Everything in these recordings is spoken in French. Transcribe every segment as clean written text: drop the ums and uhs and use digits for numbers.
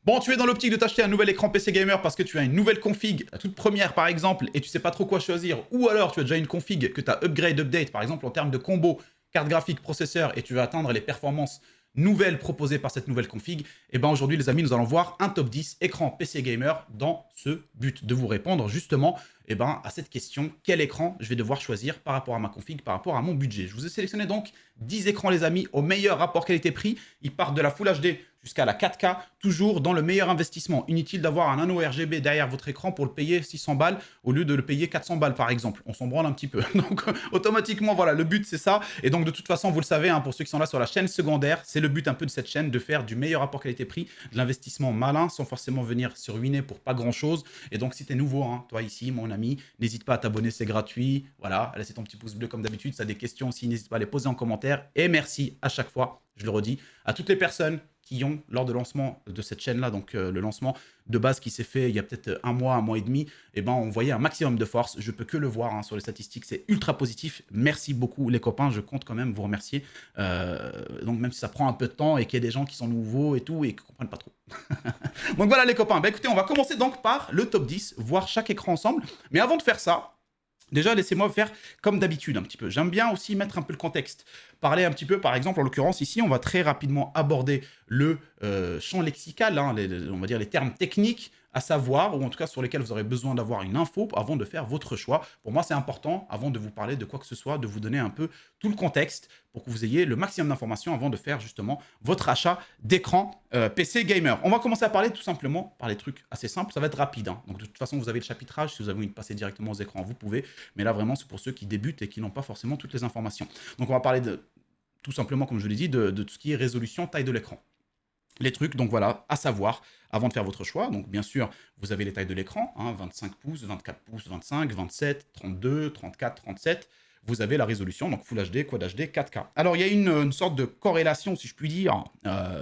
Bon, tu es dans l'optique de t'acheter un nouvel écran PC Gamer parce que tu as une nouvelle config, la toute première par exemple, et tu sais pas trop quoi choisir, ou alors tu as déjà une config que tu as upgrade, update, par exemple en termes de combo, carte graphique, processeur, et tu veux atteindre les performances nouvelles proposées par cette nouvelle config, et bien aujourd'hui les amis, nous allons voir un top 10 écran PC Gamer dans ce but de vous répondre justement à cette question, quel écran je vais devoir choisir par rapport à ma config, par rapport à mon budget. Je vous ai sélectionné donc 10 écrans les amis, au meilleur rapport qualité-prix, ils partent de la Full HD jusqu'à la 4K, toujours dans le meilleur investissement. Inutile d'avoir un nano RGB derrière votre écran pour le payer 600 balles au lieu de le payer 400 balles par exemple. On s'en branle un petit peu. Donc automatiquement, voilà, le but c'est ça. Et donc de toute façon, vous le savez, hein, pour ceux qui sont là sur la chaîne secondaire, c'est le but un peu de cette chaîne, de faire du meilleur rapport qualité-prix, de l'investissement malin, sans forcément venir se ruiner pour pas grand-chose. Et donc si tu es nouveau, hein, toi ici, mon ami, n'hésite pas à t'abonner, c'est gratuit. Voilà, laissez ton petit pouce bleu comme d'habitude. Si tu as des questions aussi, n'hésite pas à les poser en commentaire. Et merci à chaque fois, je le redis, à toutes les personnes qui ont, lors de lancement de cette chaîne-là, donc le lancement de base qui s'est fait il y a peut-être un mois et demi, on voyait un maximum de force. Je peux que le voir hein, sur les statistiques, c'est ultra positif. Merci beaucoup les copains, je compte quand même vous remercier. Donc même si ça prend un peu de temps et qu'il y a des gens qui sont nouveaux et tout et qui ne comprennent pas trop. Donc voilà les copains, écoutez, on va commencer donc par le top 10, voir chaque écran ensemble. Mais avant de faire ça, déjà, laissez-moi faire comme d'habitude un petit peu. J'aime bien aussi mettre un peu le contexte. Parler un petit peu, par exemple, en l'occurrence, ici, on va très rapidement aborder le champ lexical, hein, on va dire les termes techniques à savoir, ou en tout cas sur lesquels vous aurez besoin d'avoir une info avant de faire votre choix. Pour moi, c'est important, avant de vous parler de quoi que ce soit, de vous donner un peu tout le contexte pour que vous ayez le maximum d'informations avant de faire justement votre achat d'écran PC Gamer. On va commencer à parler tout simplement par les trucs assez simples, ça va être rapide. Hein. Donc de toute façon, vous avez le chapitrage, si vous avez envie de passer directement aux écrans, vous pouvez. Mais là, vraiment, c'est pour ceux qui débutent et qui n'ont pas forcément toutes les informations. Donc on va parler de, tout simplement, comme je l'ai dit, de tout ce qui est résolution, taille de l'écran. Les trucs, donc voilà, à savoir, avant de faire votre choix, donc bien sûr, vous avez les tailles de l'écran, hein, 25 pouces, 24 pouces, 25, 27, 32, 34, 37, vous avez la résolution, donc Full HD, Quad HD, 4K. Alors, il y a une sorte de corrélation, si je puis dire,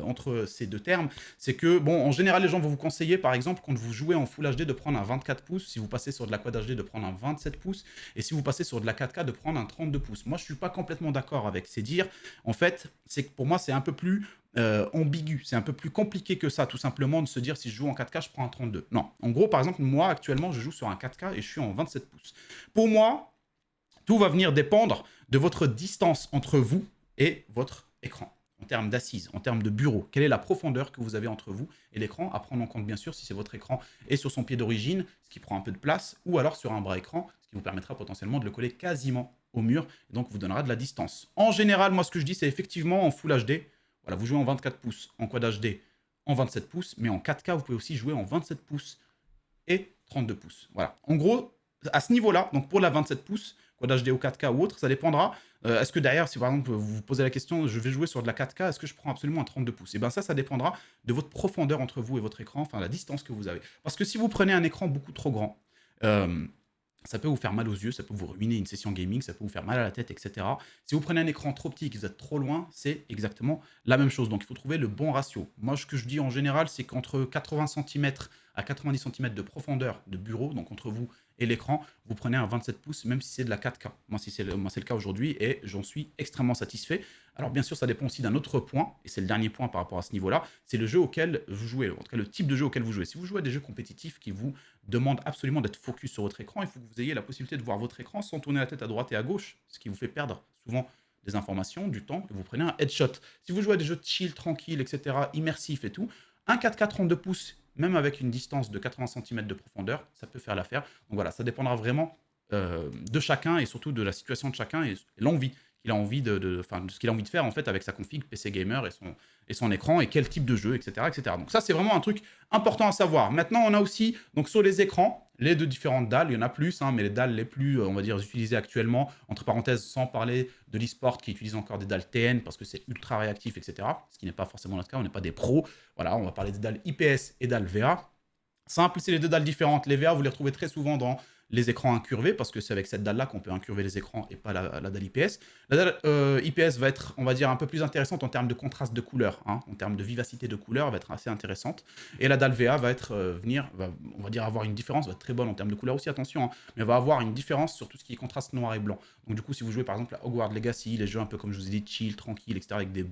entre ces deux termes, c'est que, bon, en général, les gens vont vous conseiller, par exemple, quand vous jouez en Full HD, de prendre un 24 pouces, si vous passez sur de la Quad HD, de prendre un 27 pouces, et si vous passez sur de la 4K, de prendre un 32 pouces. Moi, je ne suis pas complètement d'accord avec ces dires. En fait, c'est que pour moi, c'est un peu plus ambigu. C'est un peu plus compliqué que ça, tout simplement, de se dire si je joue en 4K, je prends un 32. Non. En gros, par exemple, moi, actuellement, je joue sur un 4K et je suis en 27 pouces. Pour moi, tout va venir dépendre de votre distance entre vous et votre écran. En termes d'assises, en termes de bureau, quelle est la profondeur que vous avez entre vous et l'écran, à prendre en compte bien sûr si c'est votre écran et sur son pied d'origine, ce qui prend un peu de place, ou alors sur un bras écran, ce qui vous permettra potentiellement de le coller quasiment au mur, et donc vous donnera de la distance. En général, moi ce que je dis, c'est effectivement en Full HD, voilà, vous jouez en 24 pouces, en Quad HD en 27 pouces, mais en 4K, vous pouvez aussi jouer en 27 pouces et 32 pouces. Voilà. En gros, à ce niveau-là, donc pour la 27 pouces, Quad HD ou 4K ou autre, ça dépendra. Est-ce que derrière, si par exemple vous vous posez la question, je vais jouer sur de la 4K, est-ce que je prends absolument un 32 pouces? Et bien ça dépendra de votre profondeur entre vous et votre écran, enfin la distance que vous avez. Parce que si vous prenez un écran beaucoup trop grand, ça peut vous faire mal aux yeux, ça peut vous ruiner une session gaming, ça peut vous faire mal à la tête, etc. Si vous prenez un écran trop petit et que vous êtes trop loin, c'est exactement la même chose. Donc il faut trouver le bon ratio. Moi, ce que je dis en général, c'est qu'entre 80 cm à 90 cm de profondeur de bureau, donc entre vous et l'écran, vous prenez un 27 pouces, même si c'est de la 4K. Moi, c'est le cas aujourd'hui et j'en suis extrêmement satisfait. Alors bien sûr, ça dépend aussi d'un autre point, et c'est le dernier point par rapport à ce niveau-là, c'est le jeu auquel vous jouez, en tout cas le type de jeu auquel vous jouez. Si vous jouez à des jeux compétitifs qui vous demandent absolument d'être focus sur votre écran, il faut que vous ayez la possibilité de voir votre écran sans tourner la tête à droite et à gauche, ce qui vous fait perdre souvent des informations, du temps, et vous prenez un headshot. Si vous jouez à des jeux de chill, tranquille, etc., immersifs et tout, un 4K 32 pouces, même avec une distance de 80 cm de profondeur, ça peut faire l'affaire. Donc voilà, ça dépendra vraiment de chacun et surtout de la situation de chacun et l'envie qu'il a envie de ce qu'il a envie de faire en fait avec sa config PC Gamer et son écran et quel type de jeu, etc., etc. Donc ça, c'est vraiment un truc important à savoir. Maintenant, on a aussi, donc sur les écrans, les deux différentes dalles, il y en a plus, hein, mais les dalles les plus, on va dire, utilisées actuellement, entre parenthèses, sans parler de l'e-sport qui utilise encore des dalles TN parce que c'est ultra réactif, etc., ce qui n'est pas forcément notre cas, on n'est pas des pros. Voilà, on va parler des dalles IPS et dalles VA. Simple, c'est les deux dalles différentes. Les VA, vous les retrouvez très souvent dans les écrans incurvés, parce que c'est avec cette dalle-là qu'on peut incurver les écrans et pas la dalle IPS. La dalle IPS va être, on va dire, un peu plus intéressante en termes de contraste de couleur, hein, en termes de vivacité de couleur, va être assez intéressante. Et la dalle VA va être, on va dire, avoir une différence, va être très bonne en termes de couleur aussi, attention, hein, mais va avoir une différence sur tout ce qui est contraste noir et blanc. Donc du coup, si vous jouez par exemple à Hogwarts Legacy, les jeux un peu comme je vous ai dit, chill, tranquille, etc., avec des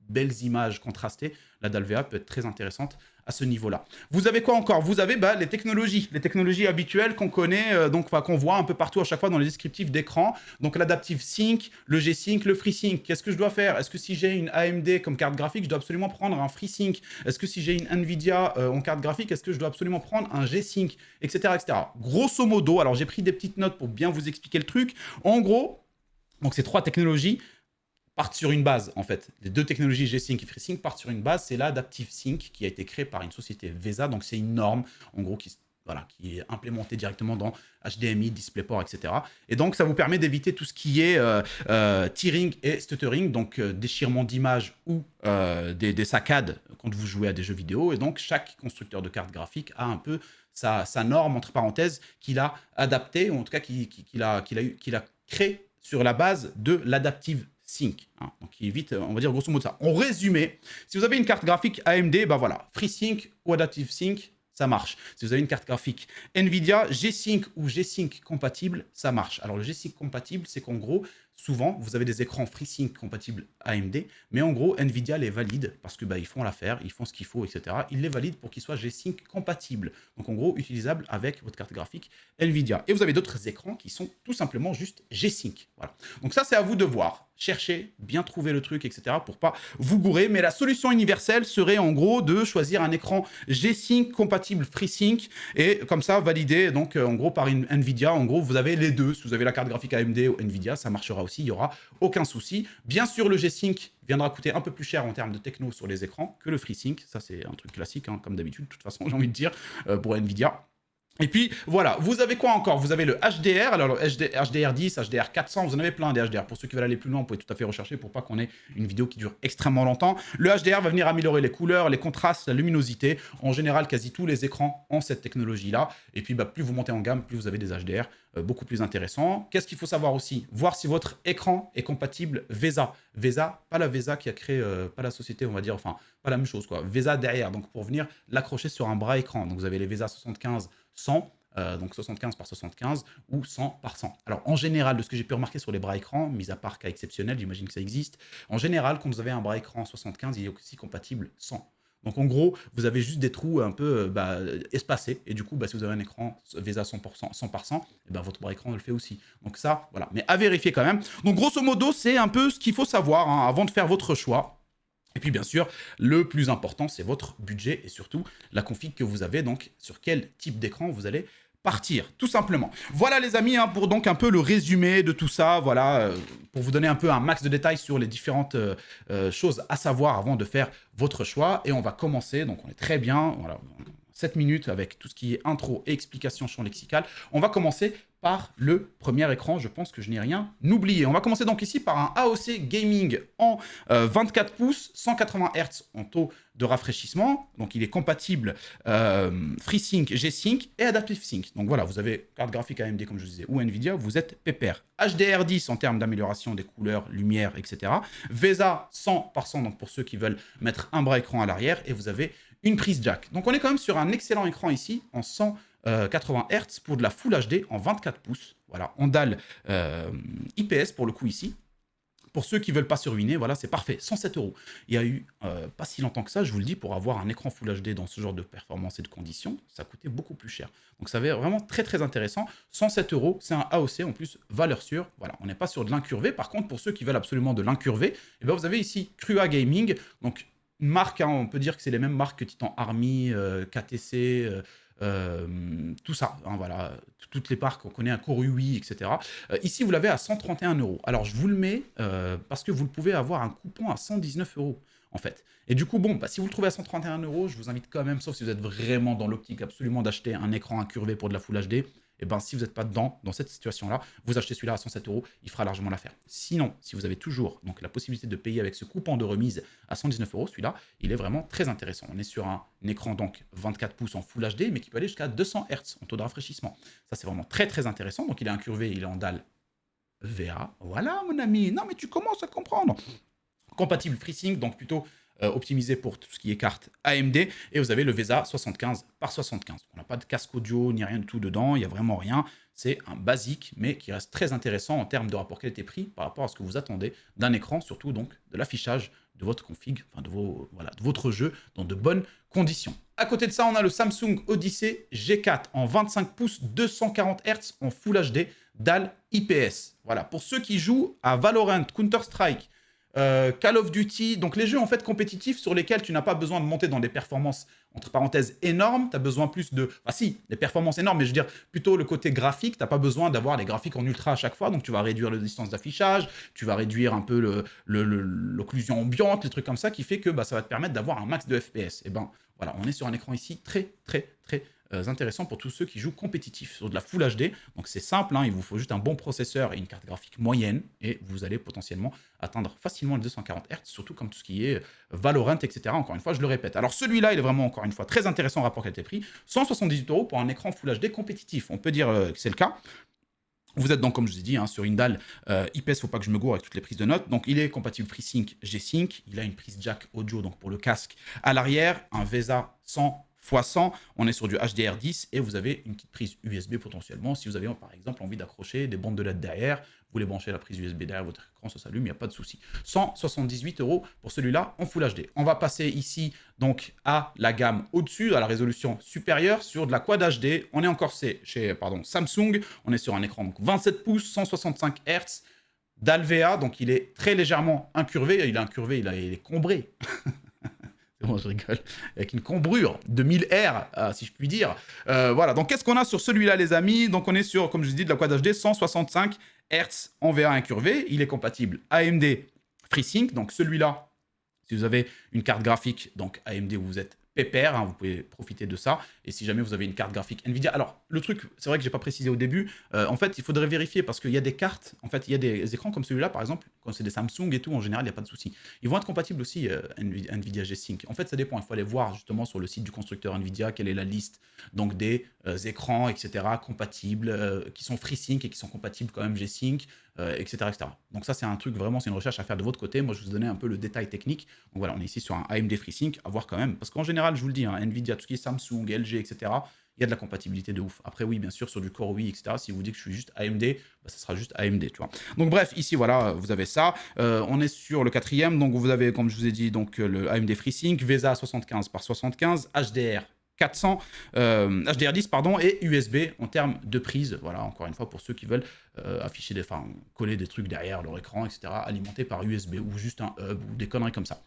belles images contrastées, la dalle VA peut être très intéressante à ce niveau-là. Vous avez quoi encore? Vous avez les technologies habituelles qu'on connaît, qu'on voit un peu partout à chaque fois dans les descriptifs d'écran. Donc l'Adaptive Sync, le G-Sync, le FreeSync. Qu'est-ce que je dois faire? Est-ce que si j'ai une AMD comme carte graphique, je dois absolument prendre un FreeSync? Est-ce que si j'ai une Nvidia en carte graphique, est-ce que je dois absolument prendre un G-Sync, etc., etc. Grosso modo, alors j'ai pris des petites notes pour bien vous expliquer le truc. En gros, donc ces trois technologies partent sur une base, en fait. Les deux technologies G-Sync et FreeSync partent sur une base. C'est l'Adaptive Sync qui a été créé par une société VESA. Donc, c'est une norme, en gros, qui est implémentée directement dans HDMI, DisplayPort, etc. Et donc, ça vous permet d'éviter tout ce qui est tearing et stuttering, donc déchirement d'image ou des saccades quand vous jouez à des jeux vidéo. Et donc, chaque constructeur de cartes graphiques a un peu sa norme, entre parenthèses, qu'il a adaptée, ou en tout cas qu'il a créée sur la base de l'Adaptive Sync, hein, donc qui évite, on va dire grosso modo ça. En résumé, si vous avez une carte graphique AMD, voilà, FreeSync ou Adaptive Sync, ça marche. Si vous avez une carte graphique Nvidia, G-Sync ou G-Sync compatible, ça marche. Alors le G-Sync compatible, c'est qu'en gros, souvent, vous avez des écrans FreeSync compatibles AMD, mais en gros, Nvidia les valide parce que ils font l'affaire, ils font ce qu'il faut, etc. Ils les valident pour qu'ils soient G-Sync compatibles. Donc en gros, utilisables avec votre carte graphique Nvidia. Et vous avez d'autres écrans qui sont tout simplement juste G-Sync. Voilà. Donc ça, c'est à vous de voir. Cherchez, bien trouver le truc, etc. pour pas vous gourer. Mais la solution universelle serait en gros de choisir un écran G-Sync compatible FreeSync et comme ça valider donc en gros par une Nvidia. En gros, vous avez les deux. Si vous avez la carte graphique AMD ou Nvidia, ça marchera aussi. Il n'y aura aucun souci. Bien sûr, le G-Sync viendra coûter un peu plus cher en termes de techno sur les écrans que le FreeSync. Ça, c'est un truc classique, hein, comme d'habitude. De toute façon, j'ai envie de dire pour Nvidia. Et puis voilà, vous avez quoi encore? Vous avez le HDR, alors le HDR10, HDR400, vous en avez plein des HDR. Pour ceux qui veulent aller plus loin, vous pouvez tout à fait rechercher pour pas qu'on ait une vidéo qui dure extrêmement longtemps. Le HDR va venir améliorer les couleurs, les contrastes, la luminosité. En général, quasi tous les écrans ont cette technologie-là. Et puis plus vous montez en gamme, plus vous avez des HDR beaucoup plus intéressants. Qu'est-ce qu'il faut savoir aussi? Voir si votre écran est compatible VESA. VESA, pas la VESA qui a créé, pas la société, on va dire, enfin, pas la même chose, quoi. VESA derrière, donc pour venir l'accrocher sur un bras écran. Donc vous avez les VESA 75 100, donc 75 par 75 ou 100 par 100. Alors en général, de ce que j'ai pu remarquer sur les bras écran, mis à part cas exceptionnel, j'imagine que ça existe, en général, quand vous avez un bras écran 75, il est aussi compatible 100. Donc en gros, vous avez juste des trous un peu espacés, et du coup, si vous avez un écran VESA 100%, 100 par 100, et votre bras écran le fait aussi. Donc ça, voilà, mais à vérifier quand même. Donc grosso modo, c'est un peu ce qu'il faut savoir hein, avant de faire votre choix. Et puis bien sûr, le plus important, c'est votre budget et surtout la config que vous avez, donc sur quel type d'écran vous allez partir, tout simplement. Voilà les amis, hein, pour donc un peu le résumé de tout ça, voilà, pour vous donner un peu un max de détails sur les différentes choses à savoir avant de faire votre choix. Et on va commencer, donc on est très bien, voilà, 7 minutes avec tout ce qui est intro et explication champ lexical. On va commencer par le premier écran, je pense que je n'ai rien oublié. On va commencer donc ici par un AOC Gaming en 24 pouces, 180 Hz en taux de rafraîchissement. Donc il est compatible FreeSync, G-Sync et Adaptive Sync. Donc voilà, vous avez carte graphique AMD comme je disais ou Nvidia, vous êtes pépère. HDR10 en termes d'amélioration des couleurs, lumière, etc. VESA 100 par 100, donc pour ceux qui veulent mettre un bras écran à l'arrière. Et vous avez une prise jack. Donc on est quand même sur un excellent écran ici en 180 Hz pour de la Full HD en 24 pouces. Voilà, en dalle IPS pour le coup ici. Pour ceux qui ne veulent pas se ruiner, voilà, c'est parfait. 107 €. Il y a eu pas si longtemps que ça, je vous le dis, pour avoir un écran Full HD dans ce genre de performance et de conditions, ça coûtait beaucoup plus cher. Donc ça va être vraiment très très intéressant. 107 €, c'est un AOC en plus, valeur sûre. Voilà, on n'est pas sur de l'incurvé. Par contre, pour ceux qui veulent absolument de l'incurvé, eh bien, vous avez ici Crua Gaming. Donc une marque, hein, on peut dire que c'est les mêmes marques que Titan Army, KTC, tout ça, hein, voilà, toutes les marques qu'on connaît, un Korui, etc. Ici, vous l'avez à 131 €. Alors, je vous le mets parce que vous pouvez avoir un coupon à 119 € en fait. Et du coup, bon, si vous le trouvez à 131 €, je vous invite quand même, sauf si vous êtes vraiment dans l'optique absolument d'acheter un écran incurvé pour de la Full HD, et si vous n'êtes pas dedans, dans cette situation-là, vous achetez celui-là à 107 €, il fera largement l'affaire. Sinon, si vous avez toujours donc, la possibilité de payer avec ce coupon de remise à 119 €, celui-là, il est vraiment très intéressant. On est sur un écran donc 24 pouces en Full HD, mais qui peut aller jusqu'à 200 Hz en taux de rafraîchissement. Ça, c'est vraiment très très intéressant. Donc, il est incurvé, il est en dalle VA. Voilà, mon ami. Non, mais tu commences à comprendre. Compatible FreeSync, donc plutôt optimisé pour tout ce qui est carte AMD. Et vous avez le VESA 75 par 75. On n'a pas de casque audio ni rien du tout dedans, il n'y a vraiment rien. C'est un basique, mais qui reste très intéressant en termes de rapport qualité-prix par rapport à ce que vous attendez d'un écran, surtout donc de l'affichage de votre config, enfin de votre jeu dans de bonnes conditions. À côté de ça, on a le Samsung Odyssey G4 en 25 pouces, 240 Hz en Full HD, dalle IPS. Voilà, pour ceux qui jouent à Valorant, Counter-Strike, Call of Duty, donc les jeux en fait compétitifs sur lesquels tu n'as pas besoin de monter dans des performances entre parenthèses énormes, tu as besoin plus de... Enfin si, des performances énormes, mais je veux dire plutôt le côté graphique, tu n'as pas besoin d'avoir les graphiques en ultra à chaque fois, donc tu vas réduire la distance d'affichage, tu vas réduire un peu l'occlusion ambiante, les trucs comme ça, qui fait que ça va te permettre d'avoir un max de FPS. Et ben voilà, on est sur un écran ici très intéressant pour tous ceux qui jouent compétitif sur de la Full HD. Donc c'est simple, hein, il vous faut juste un bon processeur et une carte graphique moyenne et vous allez potentiellement atteindre facilement les 240 Hz, surtout comme tout ce qui est Valorant, etc. Encore une fois, je le répète. Alors celui-là, il est vraiment, encore une fois, très intéressant rapport qualité-prix. 178 € pour un écran Full HD compétitif. On peut dire que c'est le cas. Vous êtes donc, comme je vous ai dit, hein, sur une dalle IPS, il ne faut pas que je me gourre avec toutes les prises de notes. Donc, il est compatible FreeSync, G-Sync. Il a une prise jack audio donc pour le casque à l'arrière, un VESA 100 x 100. On est sur du HDR10 et vous avez une petite prise USB potentiellement. Si vous avez par exemple envie d'accrocher des bandes de LED derrière, vous voulez brancher la prise USB derrière votre écran, ça s'allume, il n'y a pas de souci. 178 € pour celui-là en Full HD. On va passer ici donc à la gamme au-dessus, à la résolution supérieure, sur de la Quad HD. On est encore chez Samsung. On est sur un écran donc 27 pouces, 165 Hz, d'Alvea, donc il est très légèrement incurvé. Il est incurvé, il est combré. C'est bon, je rigole. Avec une cambrure de 1000 R, si je puis dire. Voilà, donc qu'est-ce qu'on a sur celui-là, les amis? Donc on est sur, comme je dis, de la Quad HD 165 Hz en VA incurvé. Il est compatible AMD FreeSync. Donc celui-là, si vous avez une carte graphique, donc AMD, vous êtes pépère, hein, vous pouvez profiter de ça. Et si jamais vous avez une carte graphique Nvidia, alors le truc, c'est vrai que j'ai pas précisé au début, en fait, il faudrait vérifier parce qu'il y a des cartes, en fait, il y a des écrans comme celui-là, par exemple, quand c'est des Samsung et tout, en général, il n'y a pas de souci. Ils vont être compatibles aussi Nvidia G-Sync. En fait, ça dépend. Il faut aller voir justement sur le site du constructeur Nvidia quelle est la liste donc des écrans, etc., compatibles, qui sont FreeSync et qui sont compatibles quand même G-Sync, etc., etc. Donc ça, c'est un truc vraiment, c'est une recherche à faire de votre côté. Moi, je vous ai donné un peu le détail technique. Donc voilà, on est ici sur un AMD FreeSync, à voir quand même. Parce qu'en général, je vous le dis, hein, Nvidia, tout ce qui est Samsung, LG, etc., il y a de la compatibilité de ouf. Après, oui, bien sûr, sur du Core UI, etc., si vous dites que je suis juste AMD, ça sera juste AMD, tu vois. Donc bref, ici, voilà, vous avez ça. On est sur le quatrième. Donc vous avez, comme je vous ai dit, donc, le AMD FreeSync, VESA 75 par 75, HDR 400, HDR10 pardon, et USB en termes de prise. Voilà, encore une fois, pour ceux qui veulent afficher coller des trucs derrière leur écran, etc., alimentés par USB ou juste un hub ou des conneries comme ça.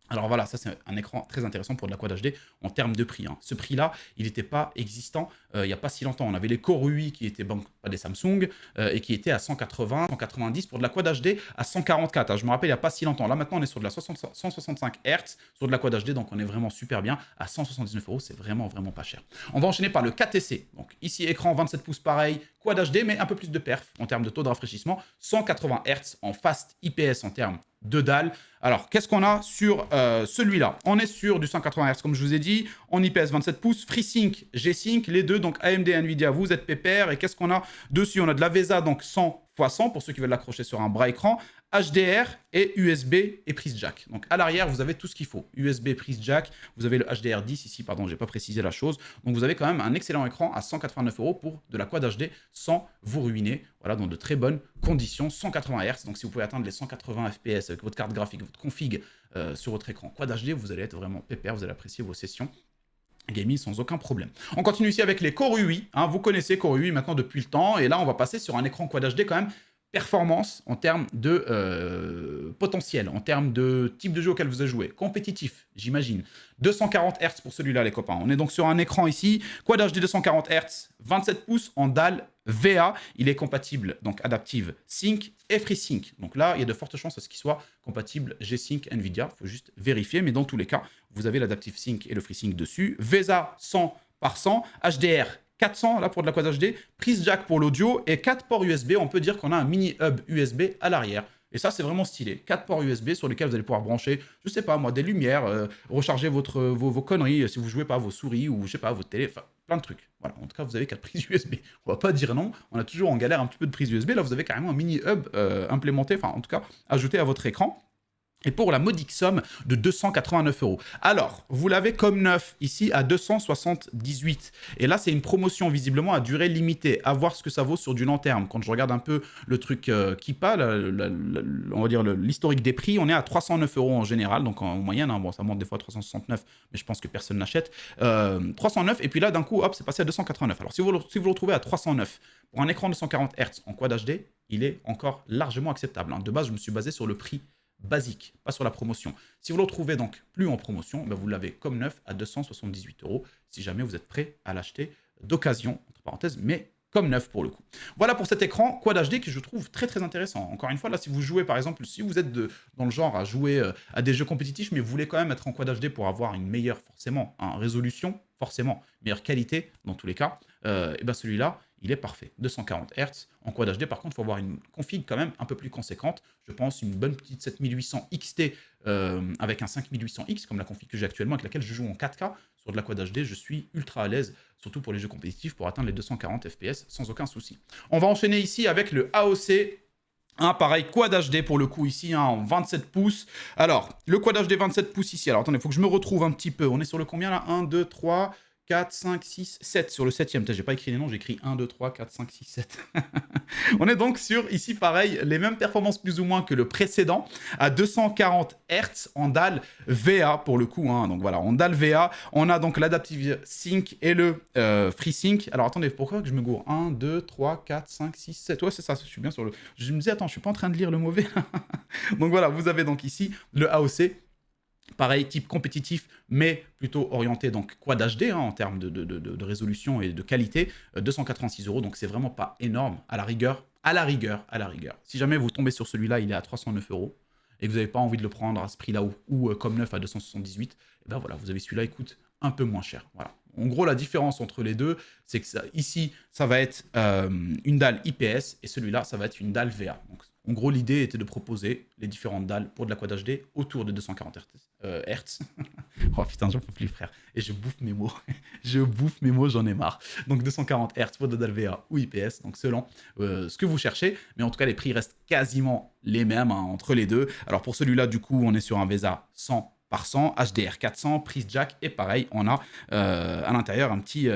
Alors voilà, ça c'est un écran très intéressant pour de la Quad HD en termes de prix. Hein. Ce prix-là, il n'était pas existant il n'y a pas si longtemps. On avait les Core UI qui étaient pas des Samsung et qui étaient à 180, 190 pour de la Quad HD à 144. Hein. Je me rappelle, il n'y a pas si longtemps. Là maintenant, on est sur de la 165 Hz sur de la Quad HD, donc on est vraiment super bien. À 179 €, c'est vraiment pas cher. On va enchaîner par le 4TC. Donc ici, écran 27 pouces pareil, Quad HD, mais un peu plus de perf en termes de taux de rafraîchissement. 180 Hz en fast IPS en termes de dalle. Alors, qu'est-ce qu'on a sur celui-là? On est sur du 180 Hz, comme je vous ai dit, en IPS 27 pouces, FreeSync, G-Sync, les deux, donc AMD et Nvidia, vous êtes pépère. Et qu'est-ce qu'on a dessus? On a de la VESA, donc 100 x 100, pour ceux qui veulent l'accrocher sur un bras écran, HDR et USB et prise jack. Donc, à l'arrière, vous avez tout ce qu'il faut. USB, prise jack, vous avez le HDR10 ici, pardon, j'ai pas précisé la chose. Donc, vous avez quand même un excellent écran à 189 € pour de la Quad HD sans vous ruiner. Voilà, dans de très bonnes conditions, 180 Hz. Donc, si vous pouvez atteindre les 180 FPS avec votre carte graphique, votre config sur votre écran Quad HD, vous allez être vraiment pépère, vous allez apprécier vos sessions gaming sans aucun problème. On continue ici avec les Core UI. Hein, vous connaissez Core UI maintenant depuis le temps. Et là, on va passer sur un écran Quad HD quand même performance en termes de potentiel, en termes de type de jeu auquel vous avez joué. Compétitif, j'imagine. 240 Hz pour celui-là, les copains. On est donc sur un écran ici, Quad HD 240 Hz, 27 pouces en dalle VA. Il est compatible, donc Adaptive Sync et FreeSync. Donc là, il y a de fortes chances à ce qu'il soit compatible G-Sync Nvidia. Il faut juste vérifier, mais dans tous les cas, vous avez l'Adaptive Sync et le FreeSync dessus. VESA 100 par 100, HDR 400 là pour de la Quad HD, prise jack pour l'audio et 4 ports USB. On peut dire qu'on a un mini hub USB à l'arrière. Et ça, c'est vraiment stylé. 4 ports USB sur lesquels vous allez pouvoir brancher, je sais pas moi, des lumières, recharger vos conneries si vous jouez pas, vos souris ou je sais pas, votre télé, enfin plein de trucs. Voilà, en tout cas, vous avez 4 prises USB. On va pas dire non, on a toujours en galère un petit peu de prise USB. Là, vous avez carrément un mini hub implémenté, enfin en tout cas, ajouté à votre écran. et pour la modique somme de 289 €. Alors, vous l'avez comme neuf ici à 278. Et là, c'est une promotion visiblement à durée limitée. À voir ce que ça vaut sur du long terme. Quand je regarde un peu le truc Kipa, on va dire l'historique des prix, on est à 309 € en général. Donc en moyenne, hein, bon, ça monte des fois à 369, mais je pense que personne n'achète. 309, et puis là, d'un coup, hop, c'est passé à 289. Alors, si vous le retrouvez à 309 pour un écran de 140 Hz en Quad HD, il est encore largement acceptable, hein. De base, je me suis basé sur le prix basique, pas sur la promotion. Si vous le retrouvez donc plus en promotion, ben vous l'avez comme neuf à 278 € si jamais vous êtes prêt à l'acheter d'occasion, entre parenthèses, mais comme neuf pour le coup. Voilà pour cet écran Quad HD que je trouve très très intéressant. Encore une fois, là, si vous jouez par exemple, si vous êtes dans le genre à jouer à des jeux compétitifs, mais vous voulez quand même être en Quad HD pour avoir une meilleure, forcément, hein, résolution, forcément, meilleure qualité dans tous les cas, et ben celui-là, il est parfait. 240 Hz. En Quad HD, par contre, il faut avoir une config quand même un peu plus conséquente. Je pense une bonne petite 7800 XT avec un 5800X, comme la config que j'ai actuellement, avec laquelle je joue en 4K. Sur de la Quad HD, je suis ultra à l'aise, surtout pour les jeux compétitifs, pour atteindre les 240 FPS sans aucun souci. On va enchaîner ici avec le AOC. Pareil, Quad HD pour le coup ici, en 27 pouces. Alors, le Quad HD 27 pouces ici. Alors, attendez, il faut que je me retrouve un petit peu. On est sur le combien là? 1, 2, 3... 4, 5, 6, 7 sur le 7e. J'ai pas écrit les noms, j'ai écrit 1, 2, 3, 4, 5, 6, 7. On est donc sur, ici pareil, les mêmes performances plus ou moins que le précédent, à 240 Hz en DAL VA pour le coup, hein. Donc voilà, en DAL VA, on a donc l'Adaptive Sync et le FreeSync. Alors attendez, pourquoi que je me gourre? 1, 2, 3, 4, 5, 6, 7. Ouais, c'est ça, je suis bien sur le... Je me disais, attends, je suis pas en train de lire le mauvais. Donc voilà, vous avez donc ici le AOC. Pareil, type compétitif, mais plutôt orienté donc Quad HD hein, en termes de résolution et de qualité. 286 €, donc c'est vraiment pas énorme à la rigueur. Si jamais vous tombez sur celui-là, il est à 309 € et que vous n'avez pas envie de le prendre à ce prix-là ou comme neuf à 278, et ben voilà, vous avez celui-là, il coûte un peu moins cher. Voilà. En gros, la différence entre les deux, c'est que ici, ça va être une dalle IPS et celui-là, ça va être une dalle VA. Donc, en gros, l'idée était de proposer les différentes dalles pour de la Quad HD autour de 240 Hz. Oh putain, j'en peux plus, frère. Et je bouffe mes mots. J'en ai marre. Donc 240 Hz pour de la dalle VA ou IPS, donc selon ce que vous cherchez. Mais en tout cas, les prix restent quasiment les mêmes hein, entre les deux. Alors pour celui-là, du coup, on est sur un VESA 100 par 100, HDR 400, prise jack, et pareil, on a à l'intérieur un petit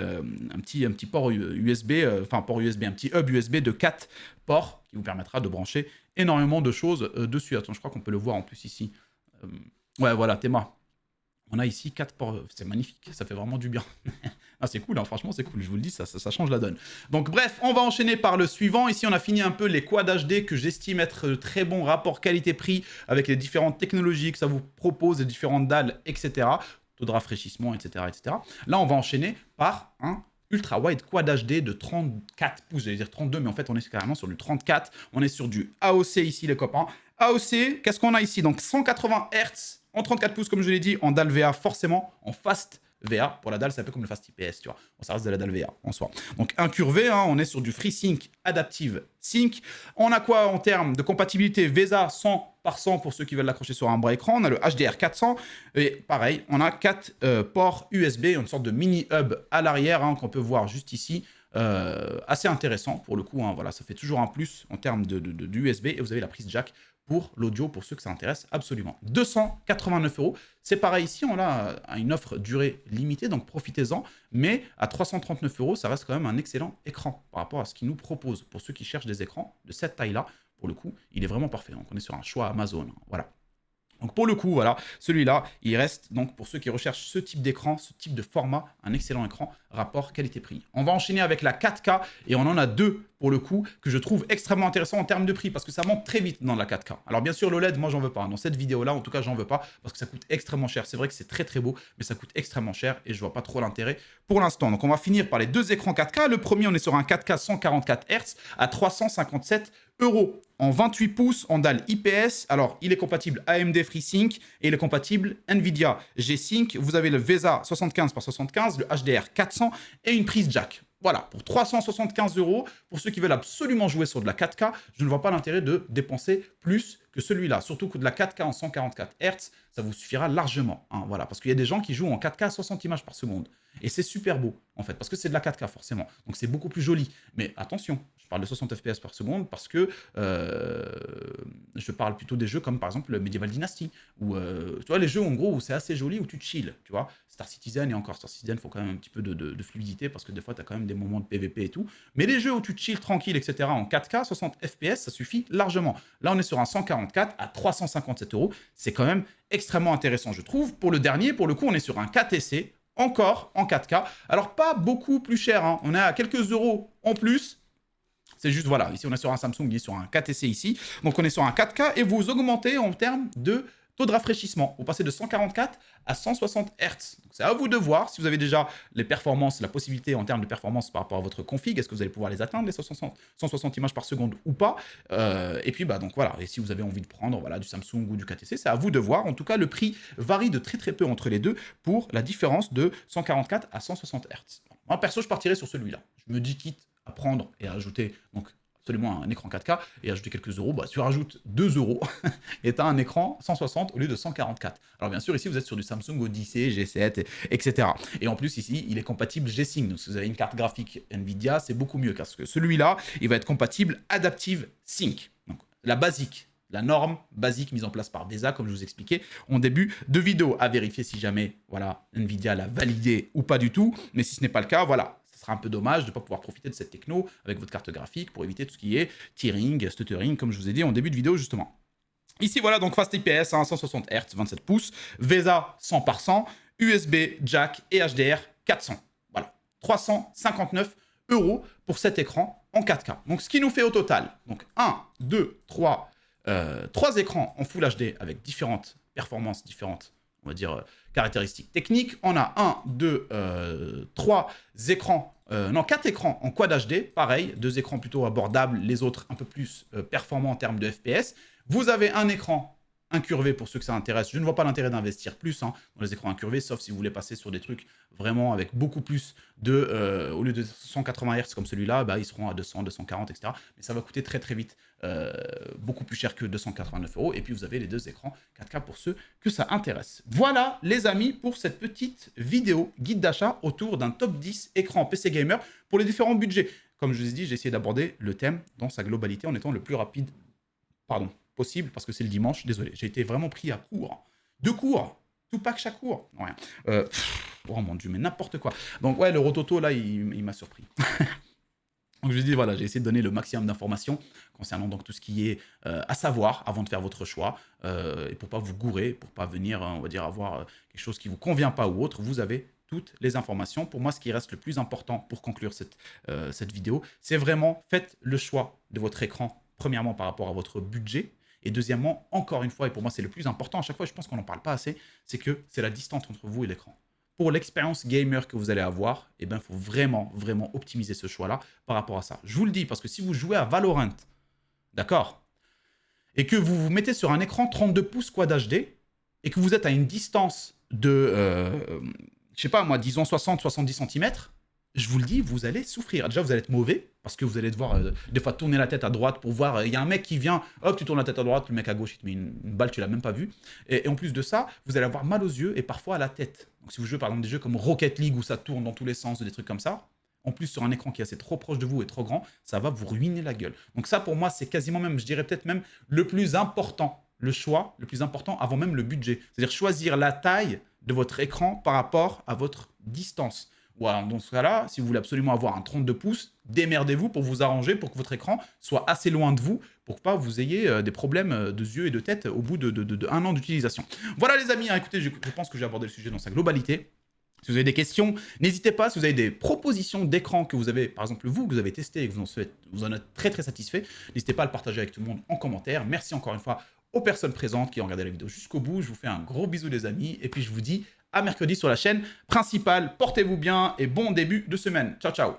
port USB, port USB, un petit hub USB de 4 ports qui vous permettra de brancher énormément de choses dessus. Attends, je crois qu'on peut le voir en plus ici. Ouais, voilà, Théma. On a ici 4 ports, c'est magnifique, ça fait vraiment du bien. Ah, c'est cool, hein, franchement, c'est cool, je vous le dis, ça change la donne. Donc bref, on va enchaîner par le suivant. Ici, on a fini un peu les Quad HD que j'estime être de très bons rapports qualité-prix avec les différentes technologies que ça vous propose, les différentes dalles, etc. Taux de rafraîchissement, etc., etc. Là, on va enchaîner par un ultra wide Quad HD de 34 pouces, j'allais dire 32, mais en fait, on est carrément sur du 34. On est sur du AOC ici, les copains. AOC, qu'est-ce qu'on a ici? Donc 180 Hz en 34 pouces, comme je l'ai dit, en dalle VA, forcément, en fast VA. Pour la dalle, c'est un peu comme le fast IPS, tu vois. Bon, ça reste de la dalle VA en soi. Donc incurvé, hein, on est sur du FreeSync Adaptive Sync. On a quoi en termes de compatibilité? VESA 100 par 100 pour ceux qui veulent l'accrocher sur un bras écran. On a le HDR 400. Et pareil, on a 4 ports USB, une sorte de mini hub à l'arrière hein, qu'on peut voir juste ici. Assez intéressant pour le coup. Hein, voilà, ça fait toujours un plus en termes de USB. Et vous avez la prise jack pour l'audio, pour ceux que ça intéresse absolument. 289 €. C'est pareil ici, on a une offre durée limitée, donc profitez-en. Mais à 339 €, ça reste quand même un excellent écran par rapport à ce qu'il nous propose. Pour ceux qui cherchent des écrans de cette taille-là, pour le coup, il est vraiment parfait. Donc on est sur un choix Amazon. Voilà. Donc pour le coup, voilà, celui-là, il reste, donc pour ceux qui recherchent ce type d'écran, ce type de format, un excellent écran, rapport qualité-prix. On va enchaîner avec la 4K, et on en a deux pour le coup, que je trouve extrêmement intéressant en termes de prix, parce que ça monte très vite dans la 4K. Alors bien sûr, l'OLED, moi j'en veux pas. Dans cette vidéo-là, en tout cas, j'en veux pas, parce que ça coûte extrêmement cher. C'est vrai que c'est très très beau, mais ça coûte extrêmement cher, et je vois pas trop l'intérêt pour l'instant. Donc on va finir par les deux écrans 4K. Le premier, on est sur un 4K 144 Hz à 357 € en 28 pouces en dalle IPS. Alors, il est compatible AMD FreeSync et il est compatible NVIDIA G-Sync. Vous avez le VESA 75 par 75, le HDR 400 et une prise jack. Voilà, pour 375 €, pour ceux qui veulent absolument jouer sur de la 4K, je ne vois pas l'intérêt de dépenser plus que celui-là. Surtout que de la 4K en 144 Hz, ça vous suffira largement. Hein, voilà, parce qu'il y a des gens qui jouent en 4K à 60 images par seconde. Et c'est super beau, en fait, parce que c'est de la 4K, forcément. Donc c'est beaucoup plus joli. Mais attention, je parle de 60 FPS par seconde parce que je parle plutôt des jeux comme par exemple Medieval Dynasty, ou tu vois, les jeux en gros où c'est assez joli, où tu chill, tu vois. Star Citizen, et encore Star Citizen, il faut quand même un petit peu de fluidité, parce que des fois, tu as quand même des moments de PVP et tout. Mais les jeux où tu chill tranquille, etc., en 4K, 60 FPS, ça suffit largement. Là, on est sur un 144 à 357 euros. C'est quand même extrêmement intéressant, je trouve. Pour le dernier, pour le coup, on est sur un 4TC, encore en 4K. Alors, pas beaucoup plus cher, hein. On est à quelques euros en plus. C'est juste, voilà, ici on est sur un Samsung, il est sur un 4TC ici. Donc on est sur un 4K et vous augmentez en termes de taux de rafraîchissement. Vous passez de 144 à 160 Hz. C'est à vous de voir si vous avez déjà les performances, la possibilité en termes de performance par rapport à votre config. Est-ce que vous allez pouvoir les atteindre, les 160 images par seconde ou pas. Et puis, bah, donc voilà. Et si vous avez envie de prendre voilà, du Samsung ou du 4TC, c'est à vous de voir. En tout cas, le prix varie de très très peu entre les deux pour la différence de 144 à 160 Hz. Moi, perso, je partirais sur celui-là. Je me dis quitte à prendre et à ajouter donc absolument un écran 4K et ajouter quelques euros, bah, tu rajoutes 2 euros et tu as un écran 160 au lieu de 144. Alors bien sûr, ici, vous êtes sur du Samsung Odyssey, G7, etc. Et en plus, ici, il est compatible G-Sync. Donc si vous avez une carte graphique NVIDIA, c'est beaucoup mieux, parce que celui-là, il va être compatible Adaptive Sync. Donc la basique, la norme basique mise en place par DESA, comme je vous expliquais en début de vidéo, à vérifier si jamais voilà, NVIDIA l'a validé ou pas du tout. Mais si ce n'est pas le cas, voilà, ce sera un peu dommage de ne pas pouvoir profiter de cette techno avec votre carte graphique pour éviter tout ce qui est tearing, stuttering, comme je vous ai dit en début de vidéo justement. Ici, voilà, donc Fast IPS, hein, 160 Hz, 27 pouces, VESA 100 par 100, USB, jack et HDR 400. Voilà, 359 euros pour cet écran en 4K. Donc, ce qui nous fait au total, donc 1, 2, 3, 3 écrans en Full HD avec différentes performances, différentes, on va dire, caractéristiques techniques. On a 1, 2, 3 écrans, non, 4 écrans en Quad HD, pareil, 2 écrans plutôt abordables, les autres un peu plus performants en termes de FPS. Vous avez un écran incurvé pour ceux que ça intéresse. Je ne vois pas l'intérêt d'investir plus dans les écrans incurvés, sauf si vous voulez passer sur des trucs vraiment avec beaucoup plus de... au lieu de 180 Hz comme celui-là, bah, ils seront à 200, 240, etc. Mais ça va coûter très très vite, beaucoup plus cher que 289 euros. Et puis vous avez les 2 écrans 4K pour ceux que ça intéresse. Voilà les amis pour cette petite vidéo guide d'achat autour d'un top 10 écran PC Gamer pour les différents budgets. Comme je vous ai dit, j'ai essayé d'aborder le thème dans sa globalité en étant le plus rapide possible, parce que c'est le dimanche, désolé, j'ai été vraiment pris à court. 2 cours, tout pack chaque cours. Non, rien. Oh mon dieu, mais n'importe quoi. Donc ouais, le Rototo, là, il m'a surpris. Donc je dis, voilà, j'ai essayé de donner le maximum d'informations concernant donc tout ce qui est à savoir avant de faire votre choix, et pour pas vous gourer, pour pas venir, on va dire, avoir quelque chose qui vous convient pas ou autre, vous avez toutes les informations. Pour moi, ce qui reste le plus important pour conclure cette vidéo, c'est vraiment, faites le choix de votre écran, premièrement par rapport à votre budget, et deuxièmement, encore une fois, et pour moi c'est le plus important, à chaque fois je pense qu'on n'en parle pas assez, c'est que c'est la distance entre vous et l'écran. Pour l'expérience gamer que vous allez avoir, eh ben, il faut vraiment, vraiment optimiser ce choix-là par rapport à ça. Je vous le dis, parce que si vous jouez à Valorant, d'accord, et que vous vous mettez sur un écran 32 pouces Quad HD, et que vous êtes à une distance de, je sais pas moi, disons 60-70 cm, je vous le dis, vous allez souffrir. Déjà, vous allez être mauvais, parce que vous allez devoir des fois tourner la tête à droite pour voir. Il y a un mec qui vient, hop, tu tournes la tête à droite, le mec à gauche, il te met une balle, tu l'as même pas vu. Et en plus de ça, vous allez avoir mal aux yeux et parfois à la tête. Donc si vous jouez par exemple des jeux comme Rocket League où ça tourne dans tous les sens, des trucs comme ça, en plus sur un écran qui est assez trop proche de vous et trop grand, ça va vous ruiner la gueule. Donc ça, pour moi, c'est quasiment même, je dirais peut-être même le plus important, le choix le plus important avant même le budget. C'est-à-dire choisir la taille de votre écran par rapport à votre distance. Ou alors, dans ce cas-là, si vous voulez absolument avoir un 32 pouces, démerdez-vous pour vous arranger pour que votre écran soit assez loin de vous pour que pas vous ayez des problèmes de yeux et de tête au bout de 1 an d'utilisation. Voilà les amis, hein, écoutez, je pense que j'ai abordé le sujet dans sa globalité. Si vous avez des questions, n'hésitez pas. Si vous avez des propositions d'écran que vous avez, par exemple vous, que vous avez testé et que vous en êtes très très satisfait, n'hésitez pas à le partager avec tout le monde en commentaire. Merci encore une fois aux personnes présentes qui ont regardé la vidéo jusqu'au bout. Je vous fais un gros bisou les amis et puis je vous dis à mercredi sur la chaîne principale. Portez-vous bien et bon début de semaine. Ciao, ciao.